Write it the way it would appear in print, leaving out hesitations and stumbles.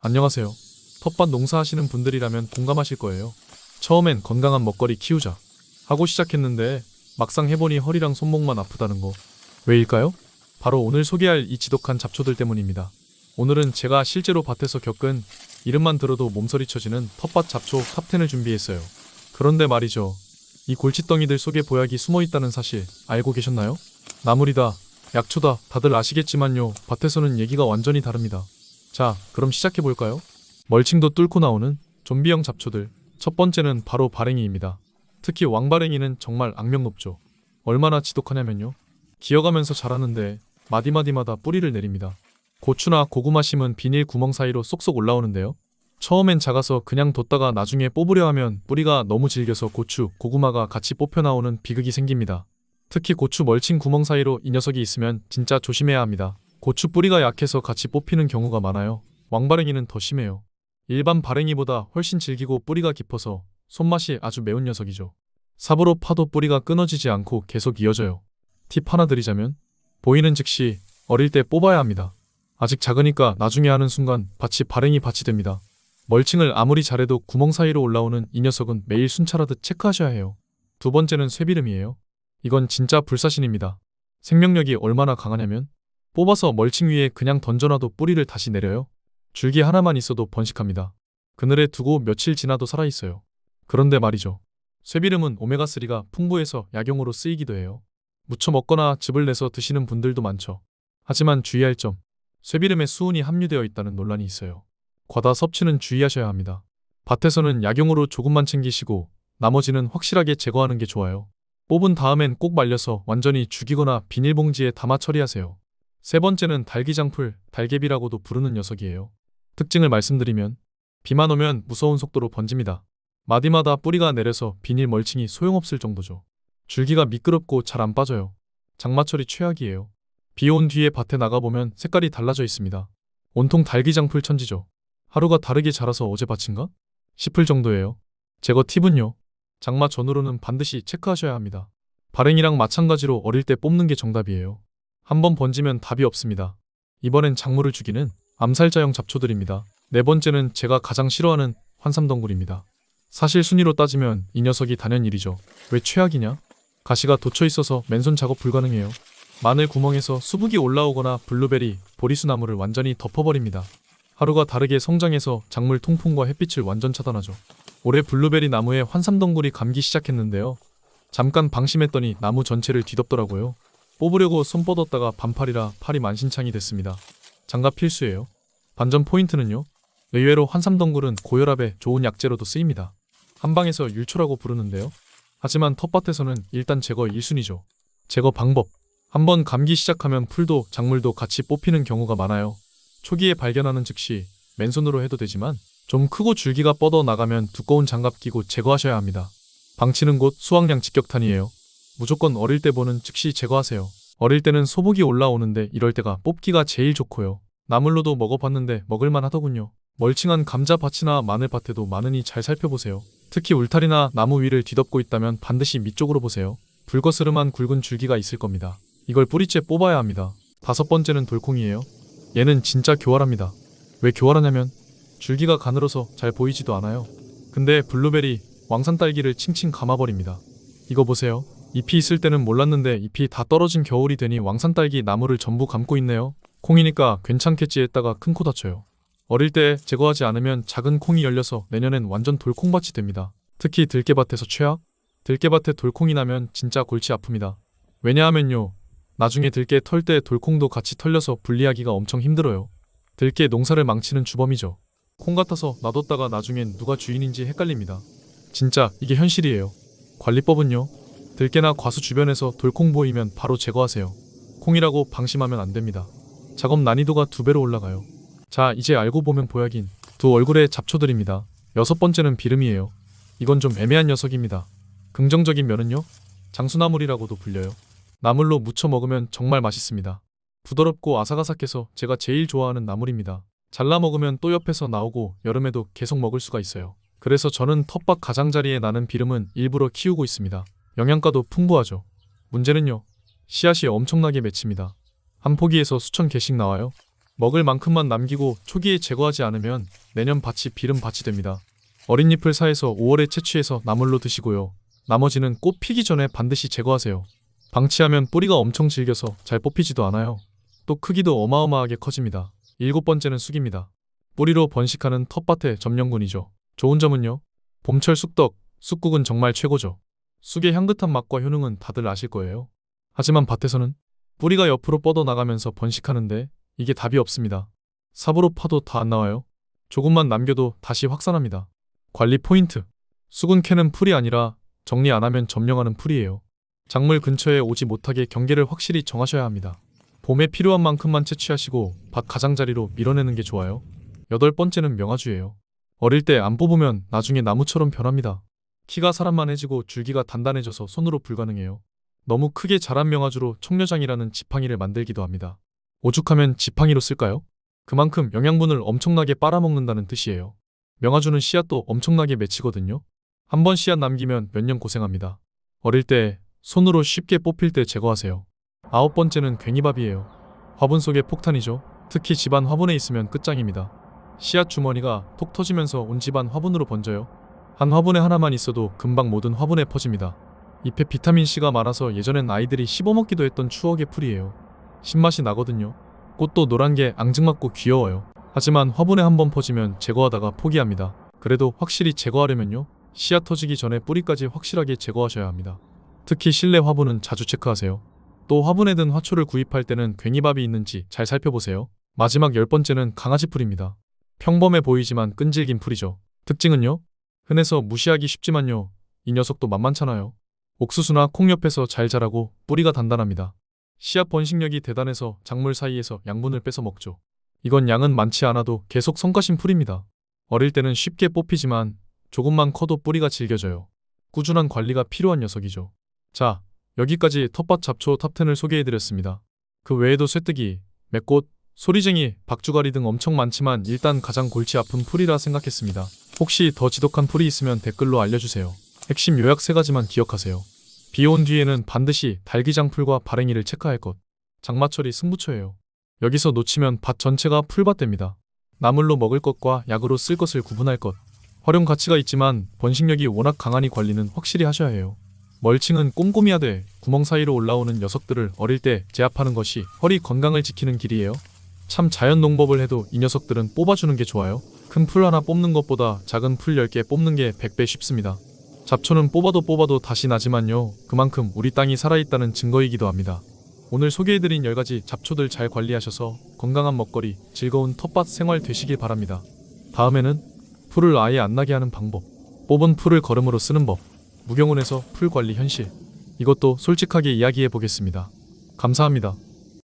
안녕하세요. 텃밭 농사하시는 분들이라면 공감하실 거예요. 처음엔 건강한 먹거리 키우자 하고 시작했는데 막상 해보니 허리랑 손목만 아프다는 거. 왜일까요? 바로 오늘 소개할 이 지독한 잡초들 때문입니다. 오늘은 제가 실제로 밭에서 겪은 이름만 들어도 몸서리 쳐지는 텃밭 잡초 탑10을 준비했어요. 그런데 말이죠. 이 골칫덩이들 속에 보약이 숨어있다는 사실 알고 계셨나요? 나물이다, 약초다 다들 아시겠지만요. 밭에서는 얘기가 완전히 다릅니다. 자, 그럼 시작해볼까요? 멀칭도 뚫고 나오는 좀비형 잡초들. 첫 번째는 바로 발행이입니다. 특히 왕발행이는 정말 악명 높죠. 얼마나 지독하냐면요. 기어가면서 자라는데 마디마디마다 뿌리를 내립니다. 고추나 고구마 심은 비닐 구멍 사이로 쏙쏙 올라오는데요. 처음엔 작아서 그냥 뒀다가 나중에 뽑으려 하면 뿌리가 너무 질겨서 고추, 고구마가 같이 뽑혀 나오는 비극이 생깁니다. 특히 고추 멀칭 구멍 사이로 이 녀석이 있으면 진짜 조심해야 합니다. 고추 뿌리가 약해서 같이 뽑히는 경우가 많아요. 왕발행이는 더 심해요. 일반 발행이보다 훨씬 질기고 뿌리가 깊어서 손맛이 아주 매운 녀석이죠. 삽으로 파도 뿌리가 끊어지지 않고 계속 이어져요. 팁 하나 드리자면 보이는 즉시 어릴 때 뽑아야 합니다. 아직 작으니까 나중에 하는 순간 밭이 발행이 밭이 됩니다. 멀칭을 아무리 잘해도 구멍 사이로 올라오는 이 녀석은 매일 순찰하듯 체크하셔야 해요. 두 번째는 쇠비름이에요. 이건 진짜 불사신입니다. 생명력이 얼마나 강하냐면 뽑아서 멀칭 위에 그냥 던져놔도 뿌리를 다시 내려요. 줄기 하나만 있어도 번식합니다. 그늘에 두고 며칠 지나도 살아있어요. 그런데 말이죠. 쇠비름은 오메가3가 풍부해서 약용으로 쓰이기도 해요. 무쳐 먹거나 즙을 내서 드시는 분들도 많죠. 하지만 주의할 점, 쇠비름에 수은이 함유되어 있다는 논란이 있어요. 과다 섭취는 주의하셔야 합니다. 밭에서는 약용으로 조금만 챙기시고 나머지는 확실하게 제거하는 게 좋아요. 뽑은 다음엔 꼭 말려서 완전히 죽이거나 비닐봉지에 담아 처리하세요. 세 번째는 달기장풀, 달개비라고도 부르는 녀석이에요. 특징을 말씀드리면 비만 오면 무서운 속도로 번집니다. 마디마다 뿌리가 내려서 비닐 멀칭이 소용없을 정도죠. 줄기가 미끄럽고 잘 안 빠져요. 장마철이 최악이에요. 비 온 뒤에 밭에 나가보면 색깔이 달라져 있습니다. 온통 달기장풀 천지죠. 하루가 다르게 자라서 어제 밭인가? 싶을 정도예요. 제거 팁은요. 장마 전후로는 반드시 체크하셔야 합니다. 발행이랑 마찬가지로 어릴 때 뽑는 게 정답이에요. 한번 번지면 답이 없습니다. 이번엔 작물을 죽이는 암살자형 잡초들입니다. 네 번째는 제가 가장 싫어하는 환삼덩굴입니다. 사실 순위로 따지면 이 녀석이 단연일이죠. 왜 최악이냐? 가시가 돋쳐 있어서 맨손 작업 불가능해요. 마늘 구멍에서 수북이 올라오거나 블루베리, 보리수 나무를 완전히 덮어버립니다. 하루가 다르게 성장해서 작물 통풍과 햇빛을 완전 차단하죠. 올해 블루베리 나무에 환삼덩굴이 감기 시작했는데요. 잠깐 방심했더니 나무 전체를 뒤덮더라고요. 뽑으려고 손 뻗었다가 반팔이라 팔이 만신창이 됐습니다. 장갑 필수예요. 반전 포인트는요. 의외로 환삼덩굴은 고혈압에 좋은 약재로도 쓰입니다. 한방에서 율초라고 부르는데요. 하지만 텃밭에서는 일단 제거 1순위죠. 제거 방법. 한번 감기 시작하면 풀도 작물도 같이 뽑히는 경우가 많아요. 초기에 발견하는 즉시 맨손으로 해도 되지만 좀 크고 줄기가 뻗어 나가면 두꺼운 장갑 끼고 제거하셔야 합니다. 방치는 곳 수확량 직격탄이에요. 무조건 어릴 때 보는 즉시 제거하세요. 어릴 때는 소복이 올라오는데 이럴 때가 뽑기가 제일 좋고요. 나물로도 먹어봤는데 먹을만 하더군요. 멀칭한 감자밭이나 마늘밭에도 많으니 잘 살펴보세요. 특히 울타리나 나무 위를 뒤덮고 있다면 반드시 밑쪽으로 보세요. 불거스름한 굵은 줄기가 있을 겁니다. 이걸 뿌리째 뽑아야 합니다. 다섯 번째는 돌콩이에요. 얘는 진짜 교활합니다. 왜 교활하냐면 줄기가 가늘어서 잘 보이지도 않아요. 근데 블루베리, 왕산딸기를 칭칭 감아버립니다. 이거 보세요. 잎이 있을 때는 몰랐는데 잎이 다 떨어진 겨울이 되니 왕산딸기 나무를 전부 감고 있네요. 콩이니까 괜찮겠지 했다가 큰 코 다쳐요. 어릴 때 제거하지 않으면 작은 콩이 열려서 내년엔 완전 돌콩밭이 됩니다. 특히 들깨밭에서 최악? 들깨밭에 돌콩이 나면 진짜 골치 아픕니다. 왜냐하면요. 나중에 들깨 털 때 돌콩도 같이 털려서 분리하기가 엄청 힘들어요. 들깨 농사를 망치는 주범이죠. 콩 같아서 놔뒀다가 나중엔 누가 주인인지 헷갈립니다. 진짜 이게 현실이에요. 관리법은요. 들깨나 과수 주변에서 돌콩 보이면 바로 제거하세요. 콩이라고 방심하면 안 됩니다. 작업 난이도가 2배로 올라가요. 자, 이제 알고 보면 보약인 두 얼굴의 잡초들입니다. 여섯 번째는 비름이에요. 이건 좀 애매한 녀석입니다. 긍정적인 면은요. 장수나물이라고도 불려요. 나물로 무쳐 먹으면 정말 맛있습니다. 부드럽고 아삭아삭해서 제가 제일 좋아하는 나물입니다. 잘라 먹으면 또 옆에서 나오고 여름에도 계속 먹을 수가 있어요. 그래서 저는 텃밭 가장자리에 나는 비름은 일부러 키우고 있습니다. 영양가도 풍부하죠. 문제는요. 씨앗이 엄청나게 맺힙니다. 한 포기에서 수천 개씩 나와요. 먹을 만큼만 남기고 초기에 제거하지 않으면 내년 밭이 비름밭이 됩니다. 어린 잎을 사해서 5월에 채취해서 나물로 드시고요. 나머지는 꽃 피기 전에 반드시 제거하세요. 방치하면 뿌리가 엄청 질겨서 잘 뽑히지도 않아요. 또 크기도 어마어마하게 커집니다. 7번째는 쑥입니다. 뿌리로 번식하는 텃밭의 점령군이죠. 좋은 점은요. 봄철 쑥떡, 쑥국은 정말 최고죠. 쑥의 향긋한 맛과 효능은 다들 아실 거예요. 하지만 밭에서는 뿌리가 옆으로 뻗어나가면서 번식하는데 이게 답이 없습니다. 삽으로 파도 다 안 나와요. 조금만 남겨도 다시 확산합니다. 관리 포인트. 쑥은 캐는 풀이 아니라 정리 안 하면 점령하는 풀이에요. 작물 근처에 오지 못하게 경계를 확실히 정하셔야 합니다. 봄에 필요한 만큼만 채취하시고 밭 가장자리로 밀어내는 게 좋아요. 8번째는 명화주예요. 어릴 때 안 뽑으면 나중에 나무처럼 변합니다. 키가 사람만해지고 줄기가 단단해져서 손으로 불가능해요. 너무 크게 자란 명화주로 청려장이라는 지팡이를 만들기도 합니다. 오죽하면 지팡이로 쓸까요? 그만큼 영양분을 엄청나게 빨아먹는다는 뜻이에요. 명화주는 씨앗도 엄청나게 맺히거든요. 한 번 씨앗 남기면 몇 년 고생합니다. 어릴 때 손으로 쉽게 뽑힐 때 제거하세요. 9번째는 괭이밥이에요. 화분 속의 폭탄이죠. 특히 집안 화분에 있으면 끝장입니다. 씨앗 주머니가 톡 터지면서 온 집안 화분으로 번져요. 한 화분에 하나만 있어도 금방 모든 화분에 퍼집니다. 잎에 비타민C가 많아서 예전엔 아이들이 씹어먹기도 했던 추억의 풀이에요. 신맛이 나거든요. 꽃도 노란 게 앙증맞고 귀여워요. 하지만 화분에 한번 퍼지면 제거하다가 포기합니다. 그래도 확실히 제거하려면요. 씨앗 터지기 전에 뿌리까지 확실하게 제거하셔야 합니다. 특히 실내 화분은 자주 체크하세요. 또 화분에 든 화초를 구입할 때는 괭이밥이 있는지 잘 살펴보세요. 마지막 10번째는 강아지 풀입니다. 평범해 보이지만 끈질긴 풀이죠. 특징은요. 흔해서 무시하기 쉽지만요. 이 녀석도 만만찮아요. 옥수수나 콩 옆에서 잘 자라고 뿌리가 단단합니다. 씨앗 번식력이 대단해서 작물 사이에서 양분을 뺏어 먹죠. 이건 양은 많지 않아도 계속 성가신 풀입니다. 어릴 때는 쉽게 뽑히지만 조금만 커도 뿌리가 질겨져요. 꾸준한 관리가 필요한 녀석이죠. 자, 여기까지 텃밭 잡초 탑10을 소개해드렸습니다. 그 외에도 쇠뜨기, 맥꽃, 소리쟁이, 박주가리 등 엄청 많지만 일단 가장 골치 아픈 풀이라 생각했습니다. 혹시 더 지독한 풀이 있으면 댓글로 알려주세요. 핵심 요약 3가지만 기억하세요. 비 온 뒤에는 반드시 달기장풀과 발행이를 체크할 것. 장마철이 승부처예요. 여기서 놓치면 밭 전체가 풀밭 됩니다. 나물로 먹을 것과 약으로 쓸 것을 구분할 것. 활용 가치가 있지만 번식력이 워낙 강하니 관리는 확실히 하셔야 해요. 멀칭은 꼼꼼히 하되 구멍 사이로 올라오는 녀석들을 어릴 때 제압하는 것이 허리 건강을 지키는 길이에요. 참 자연 농법을 해도 이 녀석들은 뽑아주는 게 좋아요. 큰 풀 하나 뽑는 것보다 작은 풀 10개 뽑는 게 100배 쉽습니다. 잡초는 뽑아도 다시 나지만요. 그만큼 우리 땅이 살아있다는 증거이기도 합니다. 오늘 소개해드린 10가지 잡초들 잘 관리하셔서 건강한 먹거리, 즐거운 텃밭 생활 되시길 바랍니다. 다음에는 풀을 아예 안 나게 하는 방법, 뽑은 풀을 거름으로 쓰는 법, 무경훈에서 풀 관리 현실, 이것도 솔직하게 이야기해 보겠습니다. 감사합니다.